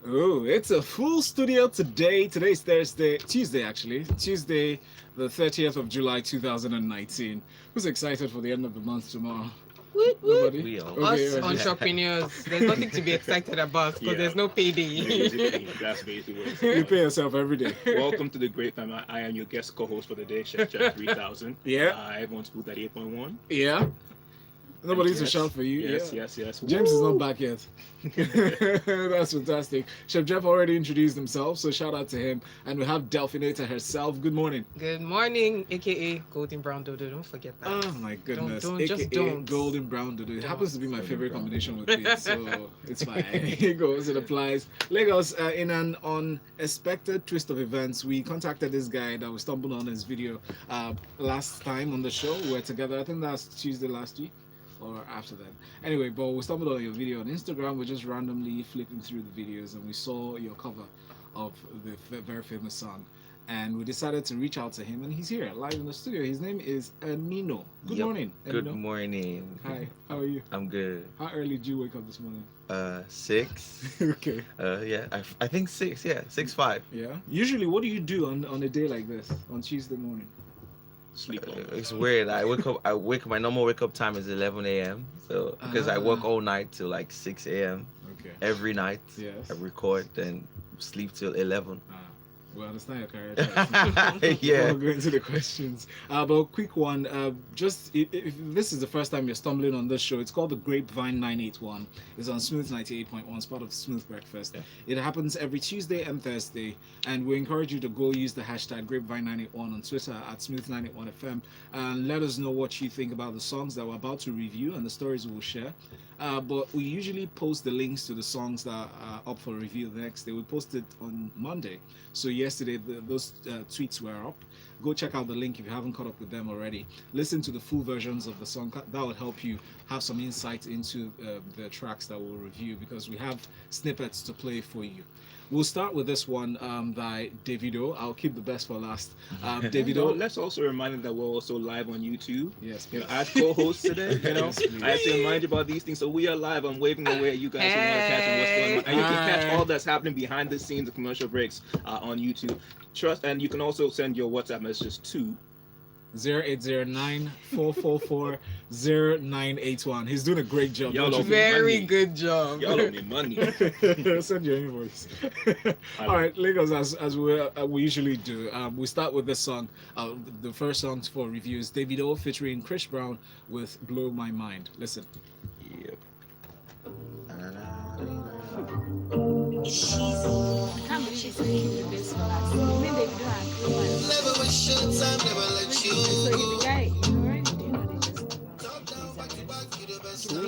Oh, it's a full studio today. Today's Tuesday actually. Tuesday, the 30th of July 2019. Who's excited for the end of the month tomorrow? Woot, woot. Nobody? We all. Okay, Us okay. entrepreneurs, there's nothing to be excited about because Yeah. there's no payday. Basically, that's basically what it's You about. pay yourself every day. Welcome to the Grapevine. I am your guest co-host for the day, Chef Jack 3000. Yeah. Everyone's booth at 8.1. Yeah. Nobody's to Yes. shout for you. Yes, Yeah. yes. James is not Woo! back yet. That's fantastic. Chef Jeff already introduced himself, so shout out to him. And we have Delphinator herself. Good morning. Good morning, aka Golden Brown Dodo. Don't forget that. Oh my goodness. Don't, AKA just don't. Golden Brown Dodo. It Don't. happens to be my Golden favorite brown. combination with it, so it's fine. It goes, it applies. Lagos, in an unexpected twist of events, we contacted this guy that we stumbled on his video last time on the show. We were together, I think that's Tuesday last week. Or after that. Anyway, but we stumbled on your video on Instagram. We're just randomly flipping through the videos and we saw your cover of the very famous song. And we decided to reach out to him, and he's here live in the studio. His name is Emino. Good Yep. morning. Good Emino. morning. Hi, how are you? I'm good. How early did you wake up this morning? 6. Okay. Yeah. I think 6. Yeah, 6:05. Yeah. Usually, what do you do on a day like this, on Tuesday morning? Sleep on. It's weird. I wake up. My normal wake up time is 11 a.m. So because I work all night till like 6 a.m. Okay. every night. Yes. I record, then sleep till 11. We understand your career choice. Yeah. We'll go into the questions. But a quick one. Just if this is the first time you're stumbling on this show, it's called the Grapevine 981. It's on Smooth 98.1. It's part of Smooth Breakfast. Yeah. It happens every Tuesday and Thursday. And we encourage you to go use the hashtag Grapevine981 on Twitter at Smooth981FM and let us know what you think about the songs that we're about to review and the stories we'll share. But we usually post the links to the songs that are up for review the next day. We post it on Monday. So yesterday, those tweets were up. Go check out the link if you haven't caught up with them already. Listen to the full versions of the song. That will help you have some insight into the tracks that we'll review because we have snippets to play for you. We'll start with this one by Davido. I'll keep the best for last. Davido. Let's also remind them that we're also live on YouTube. Yes, You know, please. as co-hosts today, Yes, please. I have to remind you about these things. So we are live. I'm waving away at you guys who want to catch what's going on. And you can catch all that's happening behind the scenes, the commercial breaks on YouTube. And you can also send your WhatsApp messages to 0809-444-0981. He's doing a great job. Y'all don't you don't think? Very money. good job. y'all owe me money. Send your invoice. All right, Lagos, as we usually do, we start with this song. The first song for review is Davido featuring Chris Brown with "Blow My Mind." Listen. Yep. It's cheesy. I can't believe she's making the best for us. You mean they do have Christmas? Never waste your time, never let you So you the guy, you already do know they just top down, back to back, you the best. No.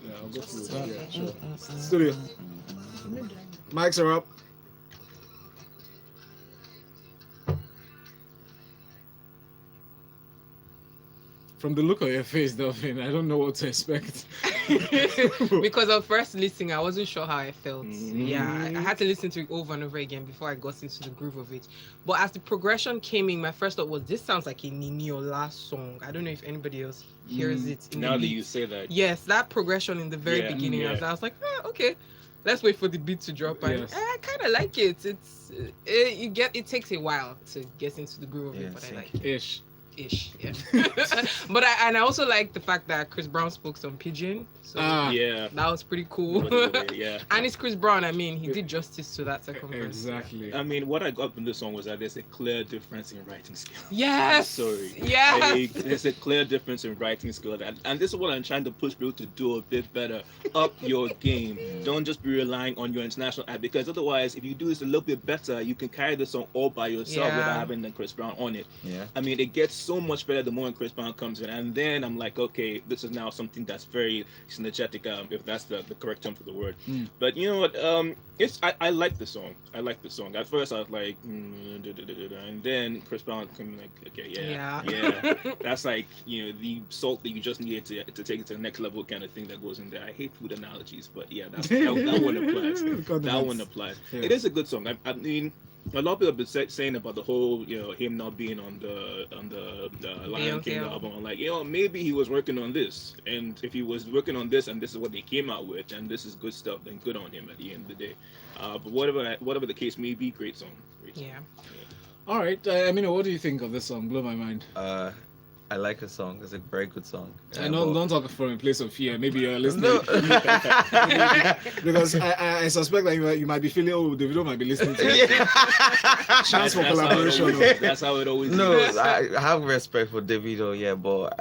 Yeah, I'll go through it. Yeah, sure. Studio. Mics are up. From the look on your face, Delphine, I don't know what to expect. Because of first listening, I wasn't sure how I felt. Mhm. Yeah, I had to listen to it over and over again before I got into the groove of it. But as the progression came in, my first thought was, this sounds like a Nini or last song. I don't know if anybody else hears it. In Now the that beat. you say that, Yes, that progression in the very Yeah, beginning, yeah. I was like, okay, let's wait for the beat to drop. And Yes. I kind of like it. It takes a while to get into the groove of Yeah, it, but I same. like it. Ish. Ish, yeah. But I also like the fact that Chris Brown spoke some pidgin, so yeah. that was pretty cool. Yeah. And it's Chris Brown. I mean, he did justice to that second verse. Exactly. I mean, what I got from this song was that there's a clear difference in writing skill. Yes. Sorry. Yes. There's a clear difference in writing skill. And this is what I'm trying to push people to do a bit better. Up your game. Don't just be relying on your international act, because otherwise, if you do this a little bit better, you can carry the song all by yourself Yeah. without having the Chris Brown on it. Yeah. I mean, it gets so much better the moment Chris Brown comes in. And then I'm like, okay, this is now something that's very synergetic, if that's the correct term for the word. But you know what? I like the song. I like the song. At first, I was like, and then Chris Brown came like, okay, yeah. That's like, you know, the salt that you just needed to take it to the next level kind of thing that goes in there. I hate food analogies, but yeah, that one applies. That one applies. Yeah. It is a good song. I mean, a lot of people have been saying about the whole, him not being on the Lion King album. album. Like, maybe he was working on this, and if he was working on this, and this is what they came out with, and this is good stuff, then good on him at the end of the day. But whatever the case may be, great song. Great song. Yeah. All right, Emino, what do you think of this song? Blow my mind. I like the song. It's a very good song. I know, don't talk from a place of fear. Maybe you're listening. No. Because I suspect that you might be feeling, Davido might be listening to it. Chance for collaboration. That's how it always No, is. I have respect for Davido, yeah, but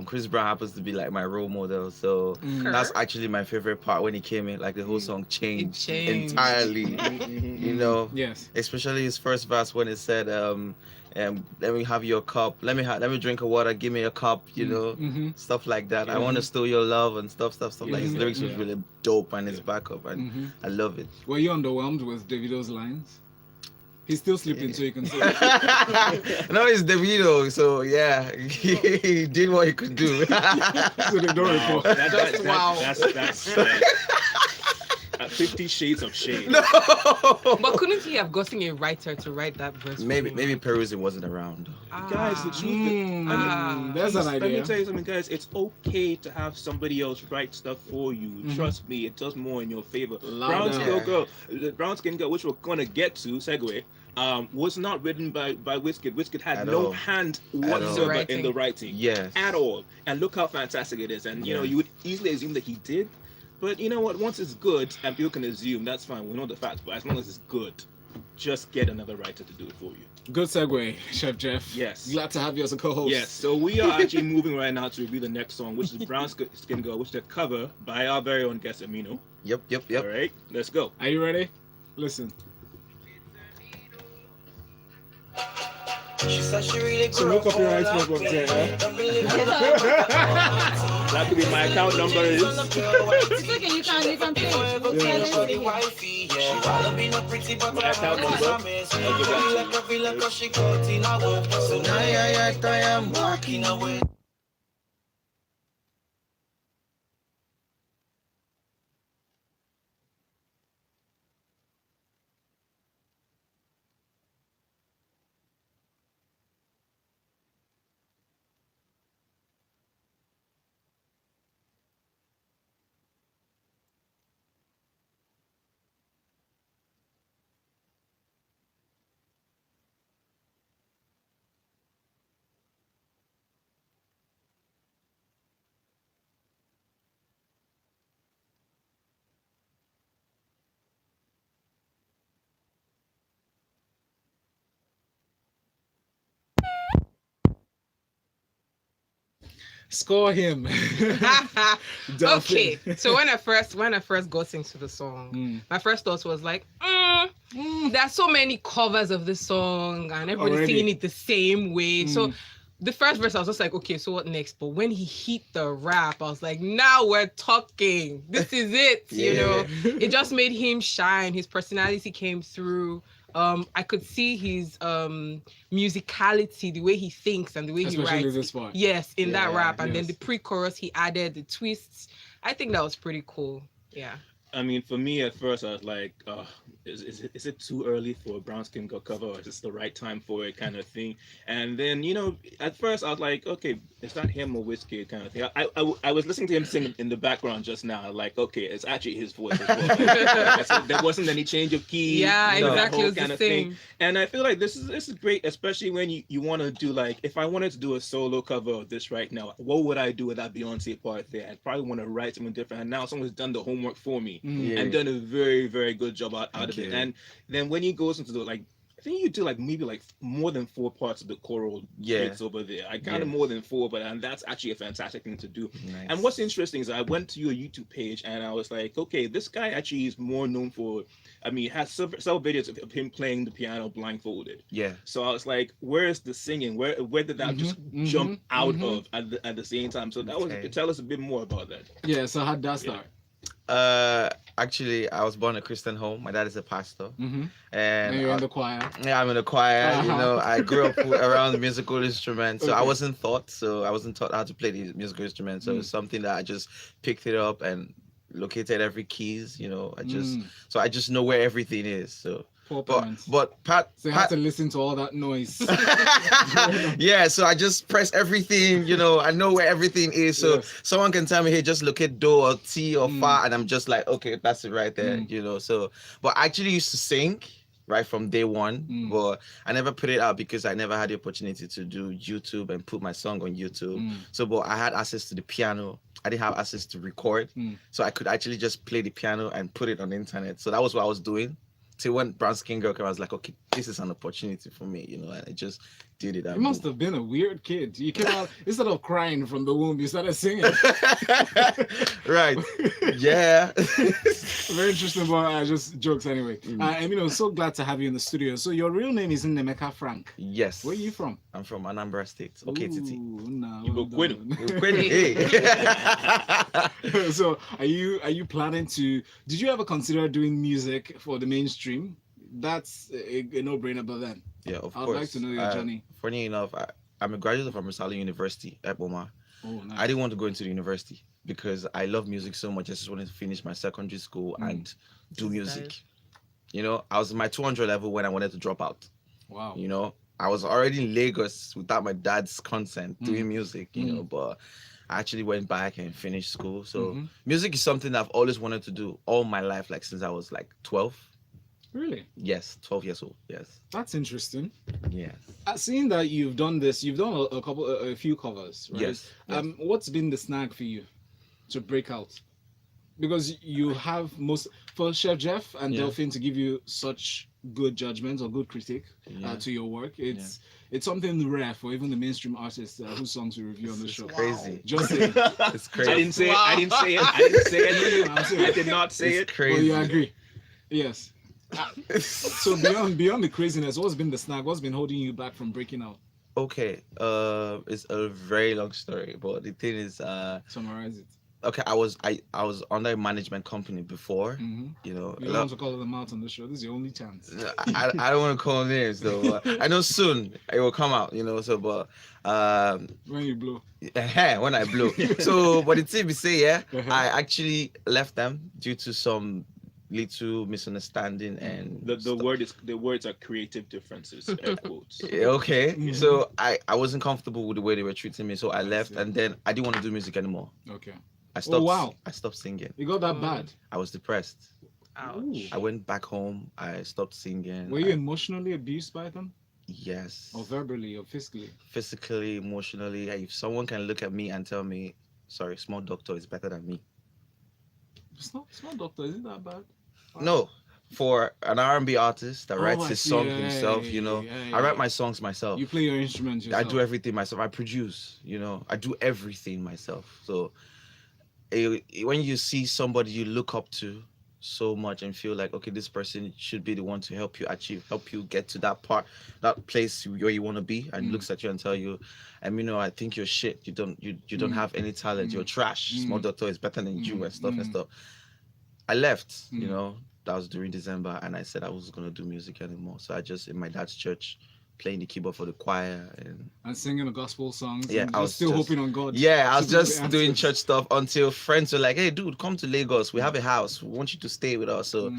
Chris Brown happens to be like my role model, so that's actually my favorite part when he came in. Like the whole song changed entirely, Yes. Especially his first verse when it said, let me have your cup, let me drink a water, give me a cup, stuff like that. I want to steal your love and stuff like his lyrics was really dope and his backup, and I love it. Were you underwhelmed with Davido's lines? He's still sleeping, so you can say. No, it's Davido, so yeah, he did what he could do. So they don't report. That's 50 Shades of Shade. No. But couldn't he have gotten a writer to write that verse? Maybe Peruzzi wasn't around. Guys, the truth That's an idea. Let me tell you something, guys. It's okay to have somebody else write stuff for you. Trust me, it does more in your favor. Brown Skin Girl, which we're gonna get to, segue, was not written by Wizkid. Wizkid had At no all. hand At whatsoever all. in the writing. Yes. At all. And look how fantastic it is. And, you would easily assume that he did. But you know what? Once it's good, and people can assume, that's fine. We know the facts. But as long as it's good, just get another writer to do it for you. Good segue, Chef Jeff. Yes. Glad to have you as a co-host. Yes, so we are actually moving right now to review the next song, which is Brown Skin Girl, which is a cover by our very own guest, Emino. Yep. All right, let's go. Are you ready? Listen. She said she really So no copyright smoke up there, That could be my account number is. It's okay, you can pay. My account number. I'll give that to you. Score him. Okay, so when I first got into the song, my first thought was like, there are so many covers of this song and everybody's Already. singing it the same way. So the first verse I was just like, okay, so what next? But when he hit the rap, I was like, now we're talking. This is it. You know, it just made him shine. His personality came through. I could see his musicality, the way he thinks and the way Especially he writes. this part. Yes, in that Yeah, rap. And then yes. the pre-chorus, he added the twists. I think that was pretty cool. Yeah. I mean, for me at first, I was like, is it too early for a Brown Skin Girl cover, or is this the right time for it, kind of thing? And then, at first I was like, okay, is that him or Wizkid, kind of thing? I was listening to him sing in the background just now, like, okay, it's actually his voice as well. So there wasn't any change of key. Yeah, that exactly. whole It was kind the of thing. same. And I feel like this is great, especially when you want to do, like, if I wanted to do a solo cover of this right now, what would I do with that Beyonce part there? I'd probably want to write something different. And now someone's done the homework for me and done a very, very good job out of it. And then when he goes into the, like, I think you do like maybe like more than 4 parts of the choral bits over there. I counted more than 4, and that's actually a fantastic thing to do. Nice. And what's interesting is I went to your YouTube page and I was like, okay, this guy actually is more known for, he has several videos of him playing the piano blindfolded. Yeah. So I was like, where is the singing? Where did that just jump out of at the same time? So that was, tell us a bit more about that. Yeah, so how'd that start? Actually, I was born in a Christian home. My dad is a pastor, And and you're in the choir. yeah, I'm in the choir. You Uh-huh. know, I grew up around musical instruments, so I wasn't taught how to play these musical instruments. So it's something that I just picked it up and located every keys. You know, I just know where everything is. So Poor parents. but Pat, So you had to listen to all that noise. yeah, so I just press everything, I know where everything is. So Yes. someone can tell me, hey, just locate do or T or Mm. fa, and I'm just like, okay, that's it right there, So, but I actually used to sing right from day one, but I never put it out because I never had the opportunity to do YouTube and put my song on YouTube. So, but I had access to the piano. I didn't have access to record, so I could actually just play the piano and put it on the internet. So that was what I was doing. Till when Brown Skin Girl came, I was like, okay, this is an opportunity for me, and I just did it. You must have been a weird kid. You came out, instead of crying from the womb, you started singing. Right. Yeah. Very interesting, but just jokes anyway. Emino, so glad to have you in the studio. So your real name is Nemeka Frank. Yes. Where are you from? I'm from Anambra State. Okay, Titi. No, You go Quinn. Hey. So are you planning to? Did you ever consider doing music for the mainstream? That's a no-brainer. But then, Yeah, of I'd course. like to know your journey. Funny enough, I'm a graduate from Risala University at Boma. Oh, nice. I didn't want to go into the university because I love music so much. I just wanted to finish my secondary school and do music. I was in my 200 level when I wanted to drop out. Wow. I was already in Lagos without my dad's consent doing music, but I actually went back and finished school. So music is something I've always wanted to do all my life, like since I was like 12. Really? Yes, 12 years old. Yes. That's interesting. Yes. Seeing that you've done this, you've done a few covers, right? Yes. What's been the snag for you to break out? Because you have for Chef Jeff and Delphine to give you such good judgment or good critique to your work. It's something rare for even the mainstream artists whose songs we review on the show. Crazy. Just saying. It's crazy. I didn't say it. I didn't say it. I didn't say it. I'm saying I did not say It's it. Well, crazy. you agree? Yes. So beyond the craziness, what's been the snag? What's been holding you back from breaking out? Okay. It's a very long story, but the thing is, Summarize it. okay, I was under a management company before. You don't a lot- want to call them out on the show. This is your only chance. I don't want to call names though. But I know soon it will come out, So, but When you blow. when I blow. So, but the thing we say, Uh-huh. I actually left them due to some little misunderstanding and The words are creative differences. Air quotes. Okay, so I wasn't comfortable with the way they were treating me, so I left, and then I didn't want to do music anymore. Okay. I stopped. wow. I stopped singing. You got that bad? I was depressed. Ouch. I went back home. I stopped singing. Were you emotionally abused by them? Yes. Or verbally or physically? Physically, emotionally. If someone can look at me and tell me, "Sorry, Small Doctor is better than me." Small doctor, isn't that bad? No, for an R&B artist that writes I his see. song Yeah, himself, yeah, I write yeah. my songs myself. You play your instruments I yourself. do everything myself. I produce, I do everything myself. So when you see somebody you look up to so much and feel like, okay, this person should be the one to help you get to that place where you want to be, and looks at you and tell you, I think you're shit. You don't have any talent. You're trash. Small Doctor is better than you and stuff. I left, that was during December, and I said I wasn't going to do music anymore. So I just, in my dad's church, playing the keyboard for the choir and singing the gospel songs. Yeah, and I was still just- hoping on God. yeah, I was to do the just doing answers. church stuff until friends were like, hey, dude, come to Lagos. We have a house. We want you to stay with us. So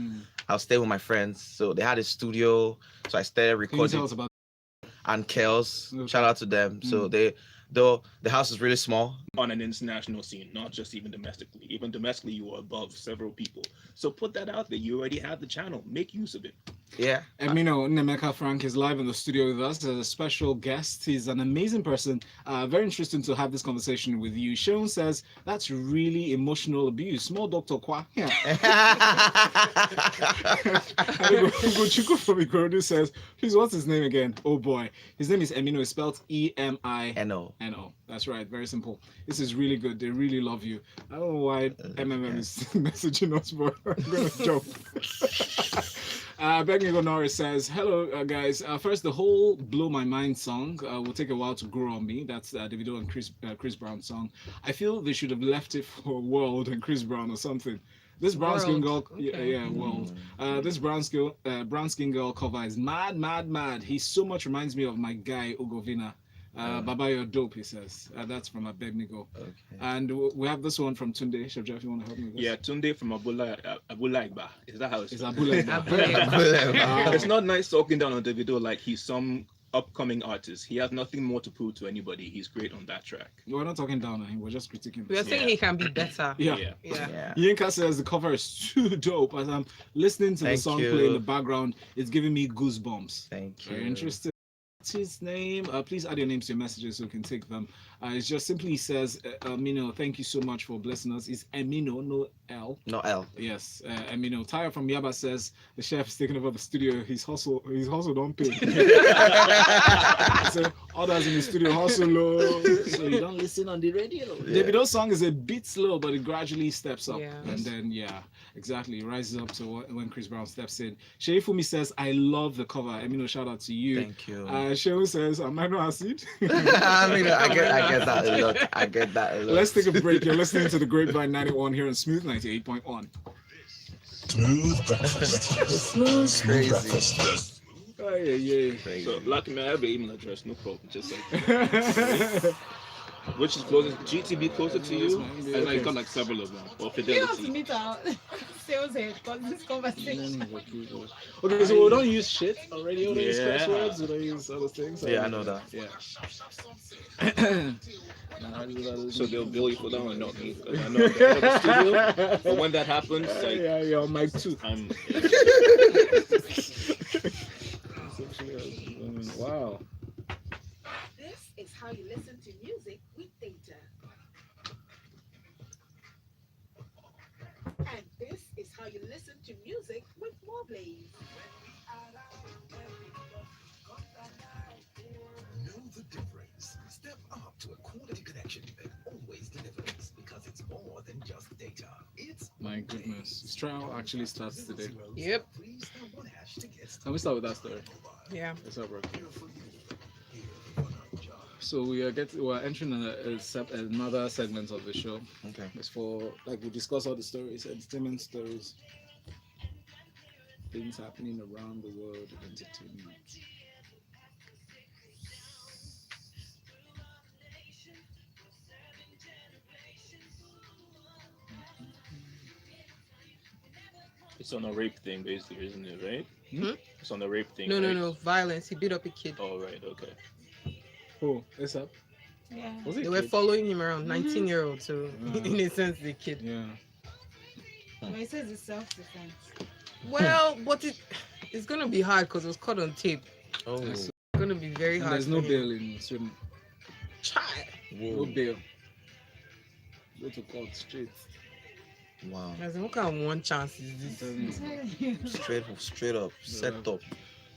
I'll stay with my friends. So they had a studio. So I started Can you tell recording. us about And Kels, Okay. shout out to them. So the house is really small. On an international scene, not just even domestically. Even domestically, you are above several people. So put that out there. You already have the channel. Make use of it. Yeah. Emino Nemeka Frank is live in the studio with us as a special guest. He's an amazing person. Very interesting to have this conversation with you. Sharon says that's really emotional abuse. Small Doctor Kwa. Yeah. Ugochukwu from Ikorodu says, please, what's his name again? Oh boy. His name is Emino. It's spelled Emino. N-O. That's right. Very simple. This is really good. They really love you. I don't know why MMM is messaging us, but I'm going to jump. Begnigo Norris says, hello, guys. First, the whole Blow My Mind song will take a while to grow on me. That's Davido and Chris Brown song. I feel they should have left it for World and Chris Brown or something. This brown skin girl, World, okay. yeah, World. This brown skin girl cover is mad. He so much reminds me of my guy Ugovina. Baba, you're dope, he says. That's from Abednego. Okay. And we have this one from Tunde. Chef Jeff, you want to help me with this? Yeah, Tunde from Abulaigba. Is that how it's It's spelled? Abula. It's not nice talking down on Davido like he's some upcoming artist. He has nothing more to prove to anybody. He's great on that track. We're not talking down on him. We're just critiquing. We are saying he can be better. Yeah. Yeah. Yinka says the cover is too dope. As I'm listening to the Thank song you. play in the background, it's giving me goosebumps. Thank you. Very interesting. What's his name? Please add your names to your messages so we can take them. It just simply says, Emino, thank you so much for blessing us. It's Emino, no L. No L. Yes, Emino. Tyre from Yaba says the chef is taking over the studio. His hustle don't pay. So others in the studio hustle low, so you don't listen on the radio. Yeah. Davido's song is a bit slow, but it gradually steps up, Yeah. and then exactly, it rises up to when Chris Brown steps in. Sheifumi says, "I love the cover." Emino, shout out to you. Thank you. Shehu says, "Amino acid." I mean, I get that a lot. I get that a lot. Let's take a break. You're listening to the Grapevine 91 here on Smooth 98.1. Smooth breakfast. Crazy. Breakfast. Oh, yeah. Crazy. So, lucky man, I have an email address, no problem. Just like, which is closer, GTB closer to you? I know you got like several of them. Or We have to Fidelity. meet our sales head because this conversation. Okay, so we don't use shit already. We don't use Yeah. curse words. We don't use other things. Yeah, I know that. Yeah. So they'll bill you for that one, not me. 'Cause I know I'm the head of the studio. But when that happens, like, Yeah, you're on mic too. I'm. Wow. This is how you listen to music with data. And this is how you listen to music with Mobley. Know the difference. Step up to a quality connection that always delivers because it's more than just data. It's My goodness. This trial actually starts today. Yep. Can we start with that story? Yeah. Let's have a So we're entering another segment of the show. Okay. It's for we discuss all the stories, entertainment stories, things happening around the world, entertainment. It's on a rape thing, basically, isn't it, right? Hmm? It's on the rape thing. No, right? no. Violence. He beat up a kid. Oh, right, okay. Oh, it's up. Yeah. Was it? They were kid? following him around, 19-year-old. So, Yeah. in a sense, the kid. Yeah. Well, it says it's self-defense. Well, but it's going to be hard because it was caught on tape. Oh. It's going to be very And hard. there's no for him. bail in Sweden. Child. No Whoa. bail. Go to court straight. Wow. As in, what kind of one chance is I'm this? telling you. Straight up. Set up.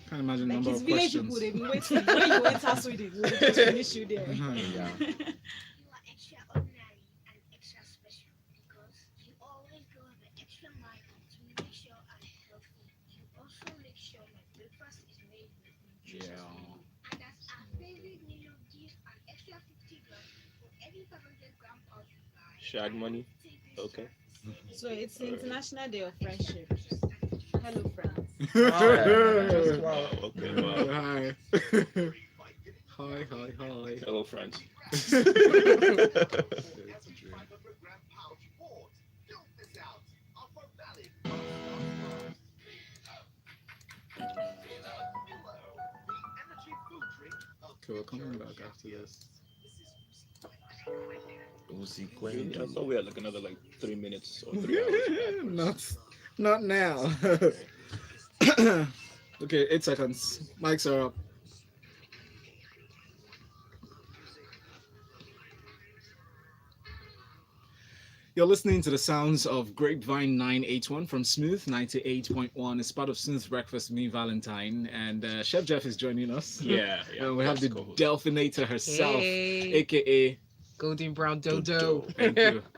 Can't imagine the Like number his of village questions. people, they've been waiting. When you enter Sweden, we'll just finish you there. Mhm. Yeah. You are extraordinary and extra special because you always go the extra mile to make sure I'm healthy. You also make sure my breakfast is made with nutrition. Yeah. And as our favorite meal gives an extra 50 grams for every 500 grams of you buy. Shag money? Okay. So it's the International Day of Friendship. Hello, friends. Wow. Okay, wow. Hi. Hi. Hello, friends. It's a dream. Okay, we're coming back after this. Uzi I thought we had like another 3 minutes or 3 hours. Not now. Okay, 8 seconds. Mics are up. You're listening to the sounds of Grapevine 981 from Smooth 98.1. It's part of Smooth Breakfast with me, Valentine. And Chef Jeff is joining us. Yeah. And we have the that's cool. Delphinator herself, Hey. aka Golden Brown Dodo.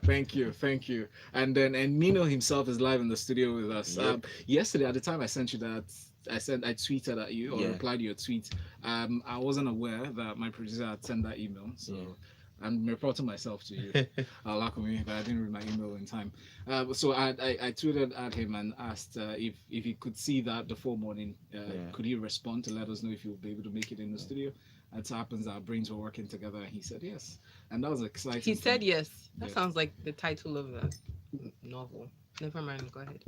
Thank you. And then Emino himself is live in the studio with us. Yep. Yesterday, at the time I sent you that, I tweeted at you or Yeah. replied to your tweet. I wasn't aware that my producer had sent that email, so Yeah. I'm reporting myself to you. Luck on me, but I didn't read my email in time. So I tweeted at him and asked if he could see that before morning. Could he respond to let us know if he'll be able to make it in the studio? It happens our brains were working together, and he said yes, and that was exciting. He for said me. yes. That Yeah. sounds like the title of a novel. Never mind. Go ahead.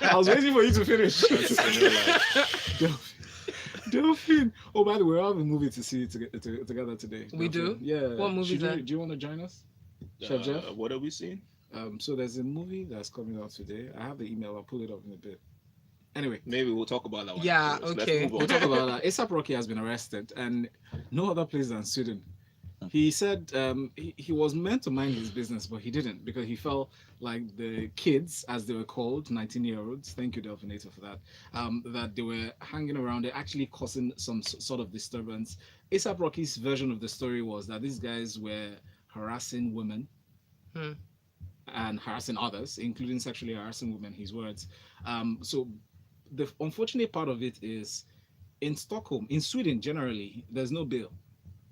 I was waiting for you to finish. Delphine. Oh, by the way, we have a movie to see together today. We do? Yeah. What movie is that? Do you want to join us, Chef Jeff? What are we seeing? So there's a movie that's coming out today. I have the email. I'll pull it up in a bit. Anyway, Maybe we'll talk about that one. Yeah, afterwards. okay. Let's move we'll on. talk about that. ASAP Rocky has been arrested, and no other place than Sweden. He said he was meant to mind his business, but he didn't because he felt like the kids, as they were called, 19-year-olds, thank you, Delphinator, for that, that they were hanging around, they're actually causing some sort of disturbance. ASAP Rocky's version of the story was that these guys were harassing women and harassing others, including sexually harassing women, his words. So the unfortunate part of it is in Stockholm, in Sweden generally, there's no bail.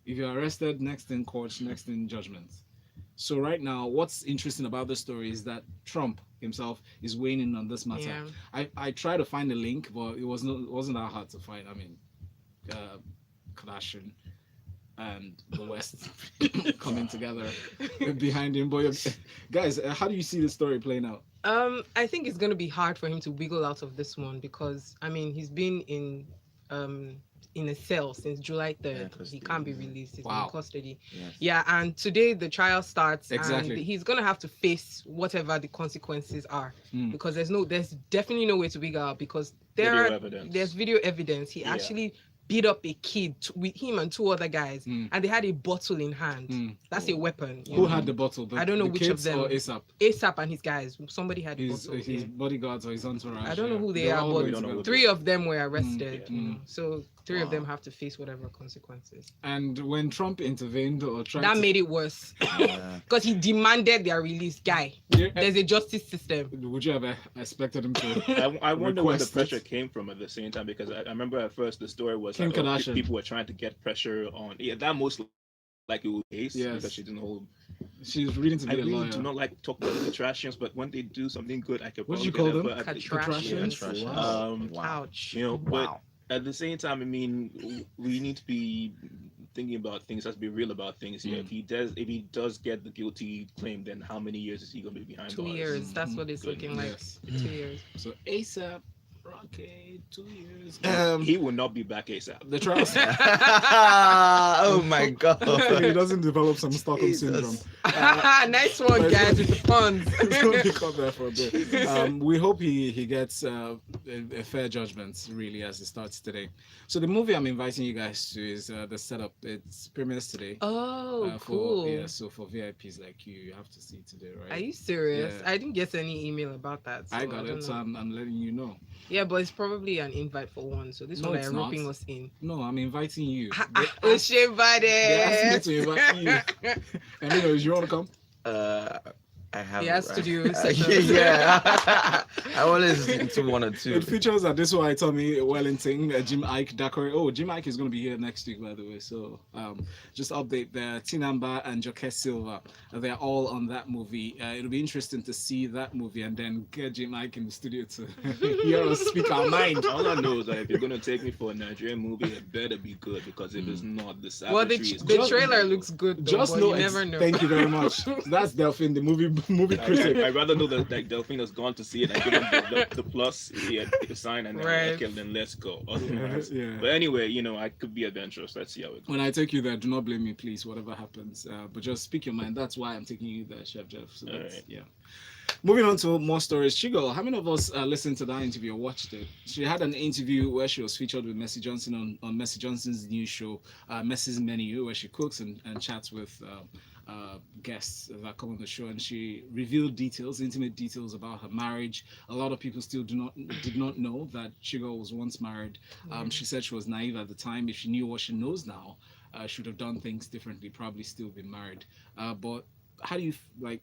If you're arrested, next in court, next in judgment. So right now, what's interesting about the story is that Trump himself is weighing in on this matter. Yeah. I tried to find a link, but it wasn't that hard to find. I mean, Kardashian and the West coming together behind him. But guys, how do you see the story playing out? I think it's gonna be hard for him to wiggle out of this one because I mean he's been in a cell since July 3rd. Yeah, he can't be released. He's Wow. in custody. Yes. Yeah, and today the trial starts. Exactly. And he's gonna have to face whatever the consequences are Mm. because there's definitely no way to wiggle out because Video evidence. there's video evidence. He Yeah. actually beat up a kid with him and two other guys, Mm. and they had a bottle in hand. Mm. That's a weapon. you Who know. had the bottle? I don't know the which of kids them. or ASAP? ASAP and his guys. Somebody had the His bottle. his yeah. bodyguards or his entourage. I don't know who they They're are, all but going don't know together. who three of them were arrested. Mm, mm. So three of Wow. them have to face whatever consequences. And when Trump intervened or tried That to, made it worse Yeah. because he demanded their release. Guy, Yeah, there's a justice system. would you have expected him to? I wonder where the Request it. pressure came from at the same time because I remember at first the story was Kim like, oh, Kardashian. people were trying to get pressure on. Yeah, that most like it was the case Yes. because she didn't hold. She's reading to I be a really lawyer. do not like talking about the Kardashians, but when they do something good, I could. What did you probably call get them? it, but Kardashians. Kardashians. Um, Wow. Ouch. you know, but Wow. at the same time, I mean, we need to be thinking about things. Let's be real about things here. Mm. If he does get the guilty claim, then how many years is he going to be behind 2 bars? years. That's what it's Good. looking like. Yes. 2 years. So ASAP Rocky, 2 years. He will not be back ASAP. The trials. Oh my Hopefully god. he doesn't develop some Stockholm syndrome. Jesus. Nice one, guys, with the puns. Let me cut there for a bit. We hope he gets a fair judgment, really, as it starts today. So the movie I'm inviting you guys to is the setup. It's premieres today. Oh, For, cool. yeah, so for VIPs like you have to see it today, right? Are you serious? Yeah. I didn't get any email about that. So I got don't it, so know. I'm letting you know. Yeah, but it's probably an invite for one. So this No, one it's they're not. roping us in. No, I'm inviting you. Oh, shit, They asked me buddy. to invite you. Emino, you want to come? I have. He has it, to do right? sessions. Yeah. I always listen to one or two. It features Adesuwa Tommy Wellington, Jim Ike Dakore. Oh, Jim Ike is going to be here next week, by the way. So just update there. Tinamba and Joke Silva, they're all on that movie. It'll be interesting to see that movie and then get Jim Ike in the studio to hear us speak our mind. All I know is that if you're gonna take me for a Nigerian movie, it better be good because if it's not, the Well, savagery the is the just- trailer looks good, though, Just but know, you never know. Thank you very much. That's Delphine, the movie critic. I'd rather know that like Delphine has gone to see it and give him the plus, the sign, and then Right. okay, then let's go. Otherwise, Yeah. But anyway, I could be adventurous. Let's see how it goes. When I take you there, do not blame me, please, whatever happens. But just speak your mind. That's why I'm taking you there, Chef Jeff. So that's, Alright. yeah. Moving on to more stories. Chigo, how many of us listened to that interview or watched it? She had an interview where she was featured with Messi Johnson on Messi Johnson's new show, Messi's Menu, where she cooks and chats with guests that come on the show, and she revealed details, intimate details about her marriage. A lot of people still did not know that Chigo was once married. She said she was naive at the time. If she knew what she knows now, she would have done things differently, probably still been married. But how do you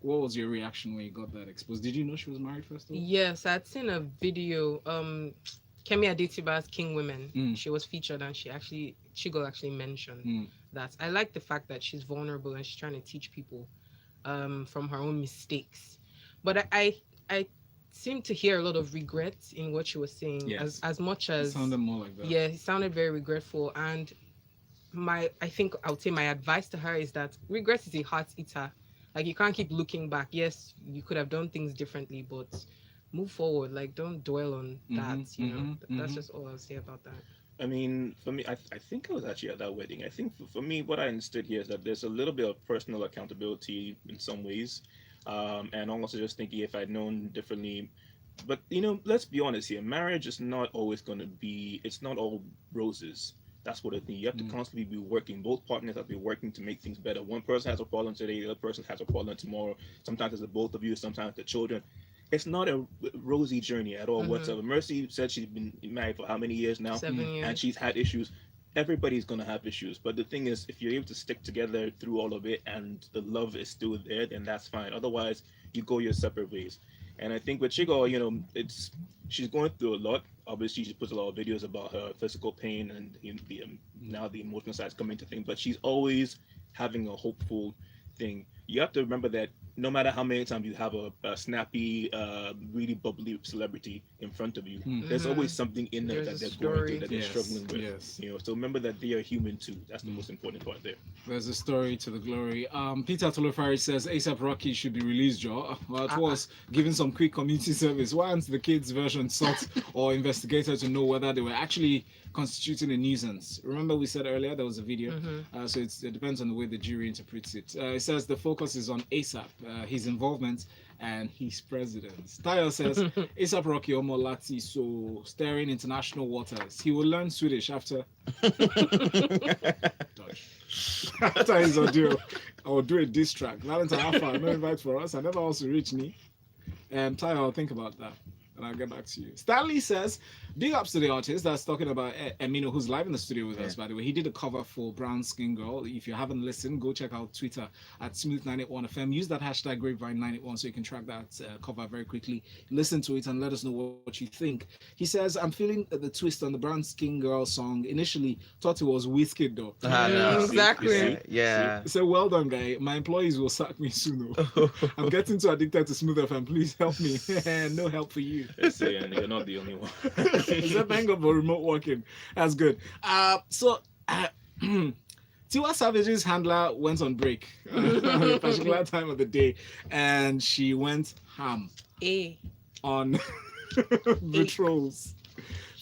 what was your reaction when you got that exposed? Did you know she was married first of all? Yes, I'd seen a video. Kemi Adetiba's King Women. She was featured, and Chigo actually mentioned that. I like the fact that she's vulnerable and she's trying to teach people from her own mistakes. But I seemed to hear a lot of regret in what she was saying. Yes. As much It as sounded more like that. yeah, it sounded very regretful. And I think I would say my advice to her is that regret is a heart eater. Like you can't keep looking back. Yes, you could have done things differently, but move forward. Like don't dwell on that. You know, that's just all I'll say about that. I mean, for me, I think I was actually at that wedding. I think for me, what I understood here is that there's a little bit of personal accountability in some ways, and also just thinking if I'd known differently. But let's be honest here. Marriage is not always going to be. It's not all roses. That's what I think. You have to constantly be working. Both partners have to be working to make things better. One person has a problem today, the other person has a problem tomorrow. Sometimes it's the both of you. Sometimes the children. It's not a rosy journey at all whatsoever. Mercy said she's been married for how many years now? 7 years. And she's had issues. Everybody's going to have issues. But the thing is, if you're able to stick together through all of it and the love is still there, then that's fine. Otherwise, you go your separate ways. And I think with Chigo, she's going through a lot. Obviously, she puts a lot of videos about her physical pain and now the emotional side is coming to things. But she's always having a hopeful thing. You have to remember that no matter how many times you have a snappy, really bubbly celebrity in front of you, there's always something in there that they're going through, that they're struggling with. Yes. So remember that they are human too. That's the most important part there. There's a story to the glory. Peter Tolofari says ASAP Rocky should be released, Joe. Well, it was given some quick community service. Why aren't the kids' version sought or investigated to know whether they were actually constituting a nuisance? Remember we said earlier there was a video, so it depends on the way the jury interprets it. It says the focus is on ASAP, his involvement and his presidents. Tayo says ASAP Rocky Omo Lati, so steering international waters. He will learn Swedish after after his audio. I will do a diss track. Valentine Alpha, no invite for us. I never also reach me. Tayo, I'll think about that. And I'll get back to you. Stanley says, big ups to the artist that's talking about Emino, who's live in the studio with us, by the way. He did a cover for Brown Skin Girl. If you haven't listened, go check out Twitter at Smooth981FM. Use that hashtag Grapevine981 so you can track that cover very quickly. Listen to it and let us know what you think. He says, I'm feeling the twist on the Brown Skin Girl song. Initially, thought it was Wizkid though. No. Exactly. Yeah. So well done, guy. My employees will sack me soon. I'm getting too addicted to Smooth FM. Please help me. No help for you. And you're not the only one. Except thank God for remote working. That's good. So Tiwa Savage's handler went on break at a particular time of the day, and she went ham on the trolls.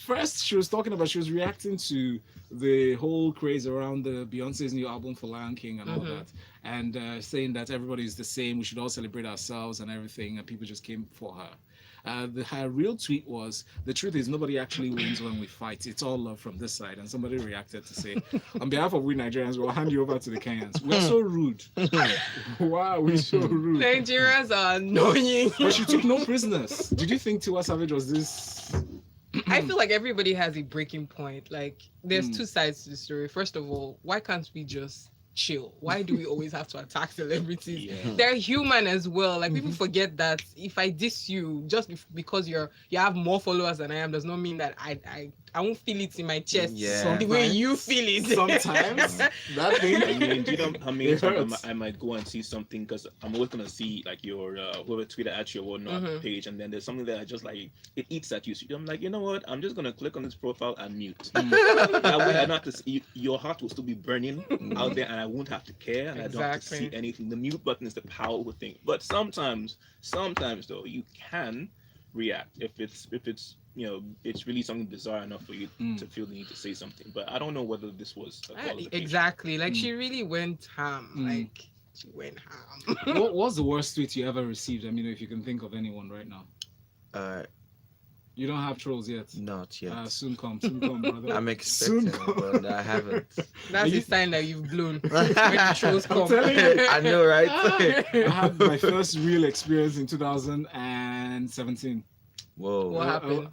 First, she was reacting to the whole craze around the Beyonce's new album for Lion King and all that, and saying that everybody is the same, we should all celebrate ourselves and everything, and people just came for her. Her real tweet was, the truth is nobody actually wins when we fight. It's all love from this side. And somebody reacted to say, on behalf of we Nigerians, we'll hand you over to the Kenyans. We're so rude. Wow, we're so rude. Nigerians are annoying. But she took no prisoners. Did you think Tiwa Savage was this? I feel like everybody has a breaking point. Like there's two sides to the story. First of all, why can't we just chill? Why do we always have to attack celebrities? They're human as well. Like people forget that if I diss you just because you have more followers than I am, does not mean that I won't feel it in my chest the way you feel it. Sometimes that thing. I mean, do you know how many times I might go and see something, because I'm always gonna see like your whoever tweeted at you or whatnot page, and then there's something that I just like, it eats at you. So I'm like, you know what? I'm just gonna click on this profile and mute. That way, I not to see, your heart will still be burning out there, and I won't have to care, and I don't have to see anything. The mute button is the powerful thing. But sometimes though, you can react if it's it's really something bizarre enough for you to feel the need to say something. But I don't know whether this was exactly like she really went ham. Like she went ham. What was the worst tweet you ever received? I mean, if you can think of anyone right now. You don't have trolls yet? Not yet. Soon come, brother. I'm expecting, but I haven't. That's a sign that you've blown when the trolls come. I know, right? I had my first real experience in 2017. Whoa. What happened?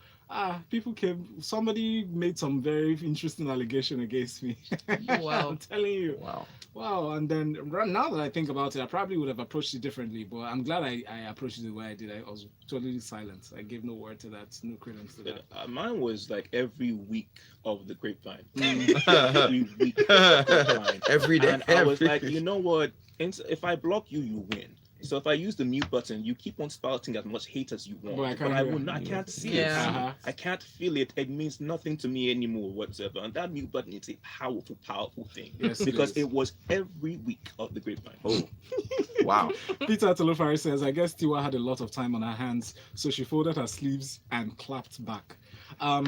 People came. Somebody made some very interesting allegation against me. Wow. I'm telling you. Wow. And then now that I think about it, I probably would have approached it differently. But I'm glad I approached it the way I did. I was totally silent. I gave no word to that, no credence to that. Mine was like every week of the Grapevine. Every week of the Grapevine. Every day. And I was like, you know what? If I block you, you win. So if I use the mute button, you keep on spouting as much hate as you want, but I will not. I can't see Yeah. it. I can't feel it. It means nothing to me anymore whatsoever. And that mute button is a powerful, powerful thing. Yes, because it is. it was every week of the Grapevine. Oh, wow. Peter Tolofari says, I guess Tiwa had a lot of time on her hands, so she folded her sleeves and clapped back.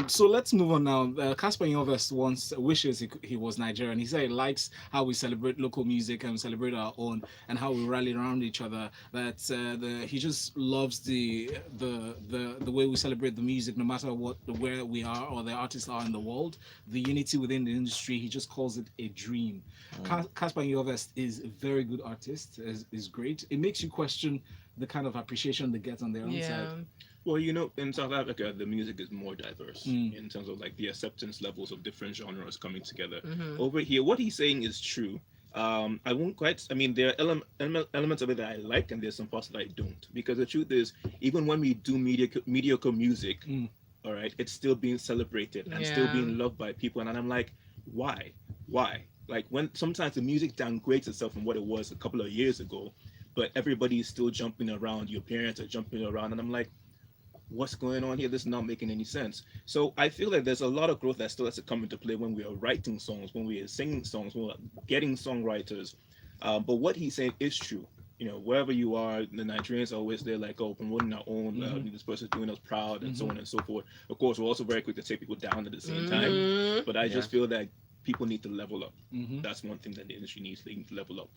So let's move on now. Casper Nyovest once wishes he was Nigerian. He said he likes how we celebrate local music and we celebrate our own and how we rally around each other. That he just loves the way we celebrate the music, no matter where we are or the artists are in the world. The unity within the industry, he just calls it a dream. Casper Nyovest is a very good artist. Is great. It makes you question the kind of appreciation they get on their own side. Well, in South Africa, the music is more diverse in terms of like the acceptance levels of different genres coming together. Over here, what he's saying is true. I won't quite. I mean, there are elements of it that I like, and there's some parts that I don't. Because the truth is, even when we do mediocre music, all right, it's still being celebrated and still being loved by people. And I'm like, why? Like when sometimes the music downgrades itself from what it was a couple of years ago, but everybody is still jumping around. Your parents are jumping around, and I'm like, what's going on here? This is not making any sense. So I feel like there's a lot of growth that still has to come into play when we are writing songs, when we are singing songs, when we're getting songwriters. But what he's saying is true. Wherever you are, the Nigerians are always there, like, promoting our own. This person's doing us proud, and so on and so forth. Of course, we're also very quick to take people down at the same time. But I just feel that people need to level up. That's one thing that the industry needs. They need to level up.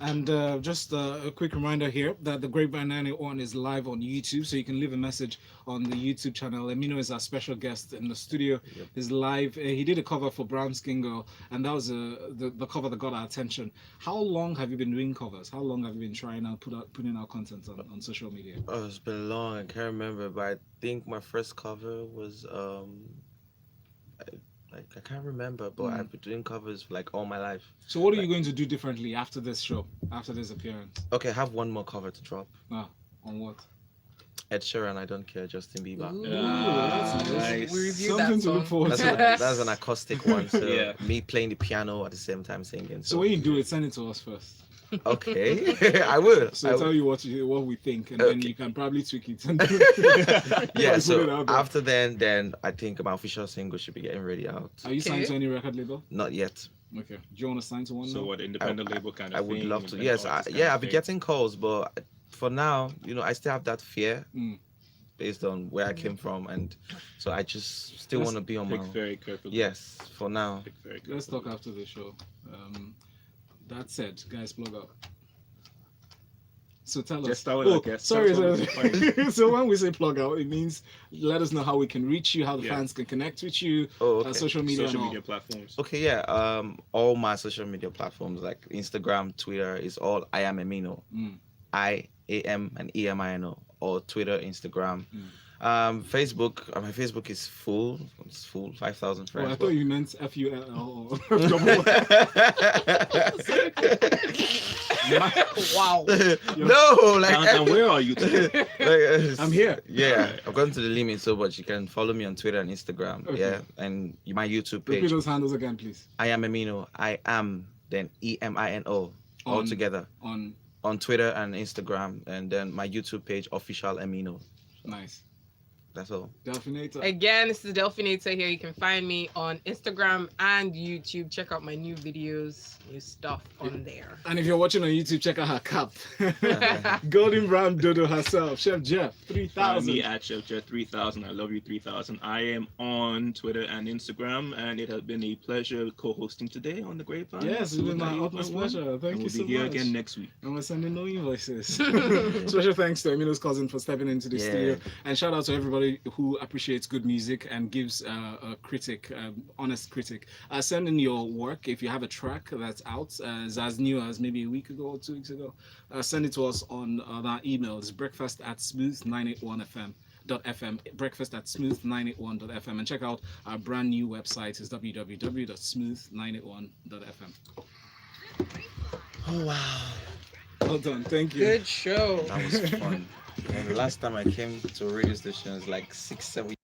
And just a quick reminder here that the Grapevine 91 is live on YouTube, so you can leave a message on the YouTube channel. Emino is our special guest in the studio. He's live. He did a cover for Brown Skin Girl, and that was the cover that got our attention. How long have you been doing covers? How long have you been trying out putting out content on social media? Oh, it's been long. I can't remember, but I think my first cover was I can't remember, but I've been doing covers for like all my life. So what are you going to do differently after this show, after this appearance? Okay, I have one more cover to drop. On what? Ed Sheeran, I Don't Care, Justin Bieber. That's nice. We reviewed Something that to look song. forward to. That's an acoustic one. So Yeah. me playing the piano at the same time singing. So when you do it, send it to us first. Okay, I will. So tell you what we think, and then you can probably tweak it. Yeah. Put it So out there. after then I think my official single should be getting ready out. Are you signed to any record label? Not yet. Okay. Do you want to sign to one? So now? what, independent label kind of I would thing? love to. independent Yes. artist kind Yeah. of I've been thing? getting calls, but for now, I still have that fear based on where I came from, and so I just still want to be on my Pick own. very carefully. Yes. For now. Pick very carefully. Let's talk after the show. That said, guys, plug out. So tell us. Just start with our guest. Sorry. Tell us what we find. So when we say plug out, it means let us know how we can reach you, how the Yeah. fans can connect with you, Oh, okay. social media, Social and all. media platforms. Okay, yeah. All my social media platforms like Instagram, Twitter is all I am Emino. IAM and EMINO. Or Twitter, Instagram. Facebook. My Facebook is full. It's full. 5,000 friends. I thought you meant FUL. Wow. No, like And where are you today? I'm here. Yeah, I've gone to the limit so much. You can follow me on Twitter and Instagram. Okay. Yeah, and my YouTube Repeat page. those handles again, please. I am Emino. I am then EMINO all On- together on Twitter and Instagram, and then my YouTube page official Emino. Nice. That's all. Delphinator. Again, this is Delphinator here. You can find me on Instagram and YouTube. Check out my new videos, new stuff on there. And if you're watching on YouTube, check out her cap. Golden Brown Dodo herself, Chef Jeff, Find 3000. me at ChefJet3000. I love you 3000. I am on Twitter and Instagram, and it has been a pleasure co-hosting today on the Grapevine. Yes, it's been my utmost 98.1. pleasure. Thank And you so we'll be here much. again next week. And we're sending no invoices. Special thanks to Emino's cousin for stepping into the studio. And shout out to everybody who appreciates good music and gives a critic, honest critic. Send in your work. If you have a track that's out, as new as maybe a week ago or 2 weeks ago, send it to us on our email. It's breakfast@smooth981fm.fm, breakfast@smooth981.fm, and check out our brand new website is www.smooth981.fm. Oh wow. Well done. Thank you. Good show. That was fun. And the last time I came to a radio station was like 6, 7